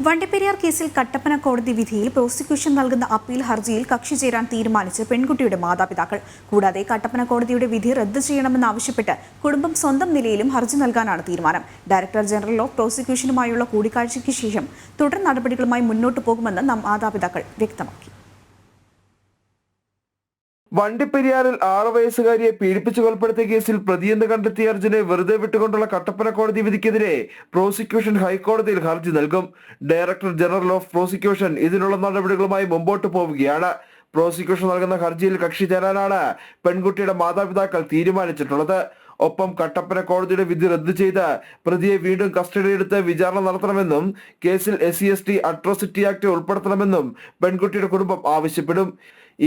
വണ്ടിപ്പെരിയാർ കേസിൽ കട്ടപ്പന കോടതി വിധിയിൽ പ്രോസിക്യൂഷൻ നൽകുന്ന അപ്പീൽ ഹർജിയിൽ കക്ഷി ചേരാൻ തീരുമാനിച്ച് പെൺകുട്ടിയുടെ മാതാപിതാക്കൾ. കൂടാതെ കട്ടപ്പന കോടതിയുടെ വിധി റദ്ദ് ചെയ്യണമെന്നാവശ്യപ്പെട്ട് കുടുംബം സ്വന്തം നിലയിലും ഹർജി നൽകാനാണ് തീരുമാനം. ഡയറക്ടർ ജനറൽ ഓഫ് പ്രോസിക്യൂഷനുമായുള്ള കൂടിക്കാഴ്ചയ്ക്ക് ശേഷം തുടർ നടപടികളുമായി മുന്നോട്ടു പോകുമെന്ന് മാതാപിതാക്കൾ വ്യക്തമാക്കി. വണ്ടിപ്പെരിയാറിൽ 6 വയസ്സുകാരിയെ പീഡിപ്പിച്ചു കൊലപ്പെടുത്തിയ കേസിൽ പ്രതിയെന്ന് കണ്ടെത്തിയ അർജുനെ വെറുതെ വിട്ടുകൊണ്ടുള്ള കട്ടപ്പന കോടതി വിധിക്കെതിരെ പ്രോസിക്യൂഷൻ ഹൈക്കോടതിയിൽ ഹർജി നൽകും. ഡയറക്ടർ ജനറൽ ഓഫ് പ്രോസിക്യൂഷൻ ഇതിനുള്ള നടപടികളുമായി മുമ്പോട്ട് പോവുകയാണ്. പ്രോസിക്യൂഷൻ നൽകുന്ന ഹർജിയിൽ കക്ഷി ചേരാനാണ് പെൺകുട്ടിയുടെ മാതാപിതാക്കൾ തീരുമാനിച്ചിട്ടുള്ളത്. ഒപ്പം കട്ടപ്പന കോടതിയുടെ വിധി റദ്ദു ചെയ്ത് പ്രതിയെ വീണ്ടും കസ്റ്റഡിയിലെടുത്ത് വിചാരണ നടത്തണമെന്നും കേസിൽ SC/ST അട്രോസിറ്റി ആക്ട് ഉൾപ്പെടുത്തണമെന്നും പെൺകുട്ടിയുടെ കുടുംബം ആവശ്യപ്പെടും.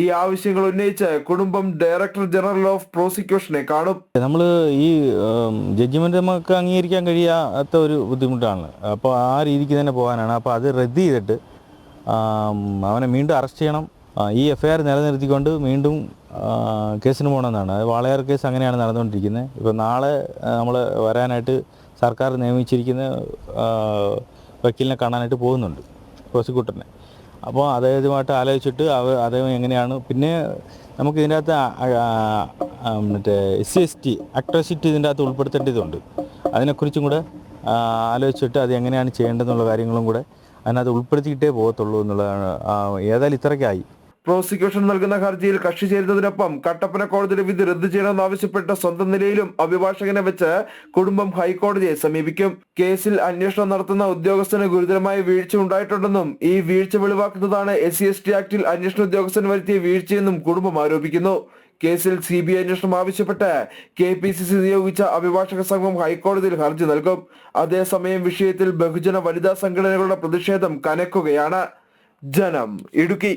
ഈ ആവശ്യങ്ങൾ ഉന്നയിച്ച് കുടുംബം ഡയറക്ടർ ജനറൽ ഓഫ് പ്രോസിക്യൂഷനെ കാണും. നമ്മൾ ഈ ജഡ്ജിമെന്റ് നമുക്ക് അംഗീകരിക്കാൻ കഴിയാത്ത ഒരു ബുദ്ധിമുട്ടാണ്. അപ്പോൾ ആ രീതിക്ക് തന്നെ പോകാനാണ്. അപ്പോൾ അത് റദ്ദ് ചെയ്തിട്ട് അവനെ വീണ്ടും അറസ്റ്റ് ചെയ്യണം. ഈ FIR നിലനിർത്തിക്കൊണ്ട് വീണ്ടും കേസിന് പോകണമെന്നാണ്. അത് വാളയാർ കേസ് അങ്ങനെയാണ് നടന്നുകൊണ്ടിരിക്കുന്നത്. ഇപ്പോൾ നാളെ നമ്മൾ വരാനായിട്ട് സർക്കാർ നിയമിച്ചിരിക്കുന്ന വക്കീലിനെ കാണാനായിട്ട് പോകുന്നുണ്ട്, പ്രോസിക്യൂട്ടറിനെ. അപ്പോൾ അദ്ദേഹവുമായിട്ട് ആലോചിച്ചിട്ട് അദ്ദേഹം എങ്ങനെയാണ്, പിന്നെ നമുക്ക് ഇതിൻ്റെ അകത്ത് മറ്റേ SC/ST അട്രോസിറ്റി ഇതിൻ്റെ അകത്ത് ഉൾപ്പെടുത്തേണ്ടതുണ്ട്. അതിനെക്കുറിച്ചും കൂടെ ആലോചിച്ചിട്ട് അത് എങ്ങനെയാണ് ചെയ്യേണ്ടതെന്നുള്ള കാര്യങ്ങളും കൂടെ അതിനകത്ത് ഉൾപ്പെടുത്തിയിട്ടേ പോകത്തുള്ളൂ എന്നുള്ളതാണ്. ഏതായാലും ഇത്രയ്ക്കായി. പ്രോസിക്യൂഷൻ നൽകുന്ന ഹർജിയിൽ കക്ഷി ചേരുന്നതിനൊപ്പം കട്ടപ്പന കോടതിയുടെ വിധി റദ്ദു ചെയ്യണമെന്നാവശ്യപ്പെട്ട സ്വന്തം നിലയിലും അഭിഭാഷകനെ വെച്ച് കുടുംബം ഹൈക്കോടതിയെ സമീപിക്കും. കേസിൽ അന്വേഷണം നടത്തുന്ന ഉദ്യോഗസ്ഥന് ഗുരുതരമായ വീഴ്ച ഉണ്ടായിട്ടുണ്ടെന്നും ഈ വീഴ്ച വെളിവാക്കുന്നതാണ് SC/ST ആക്ടിൽ അന്വേഷണ ഉദ്യോഗസ്ഥൻ വരുത്തിയ വീഴ്ചയെന്നും കുടുംബം ആരോപിക്കുന്നു. കേസിൽ CBI അന്വേഷണം ആവശ്യപ്പെട്ട് KPCC നിയോഗിച്ച അഭിഭാഷക സംഘം ഹൈക്കോടതിയിൽ ഹർജി നൽകും. അതേസമയം വിഷയത്തിൽ ബഹുജന വനിതാ സംഘടനകളുടെ പ്രതിഷേധം കനക്കുകയാണ്. ജനം, ഇടുക്കി.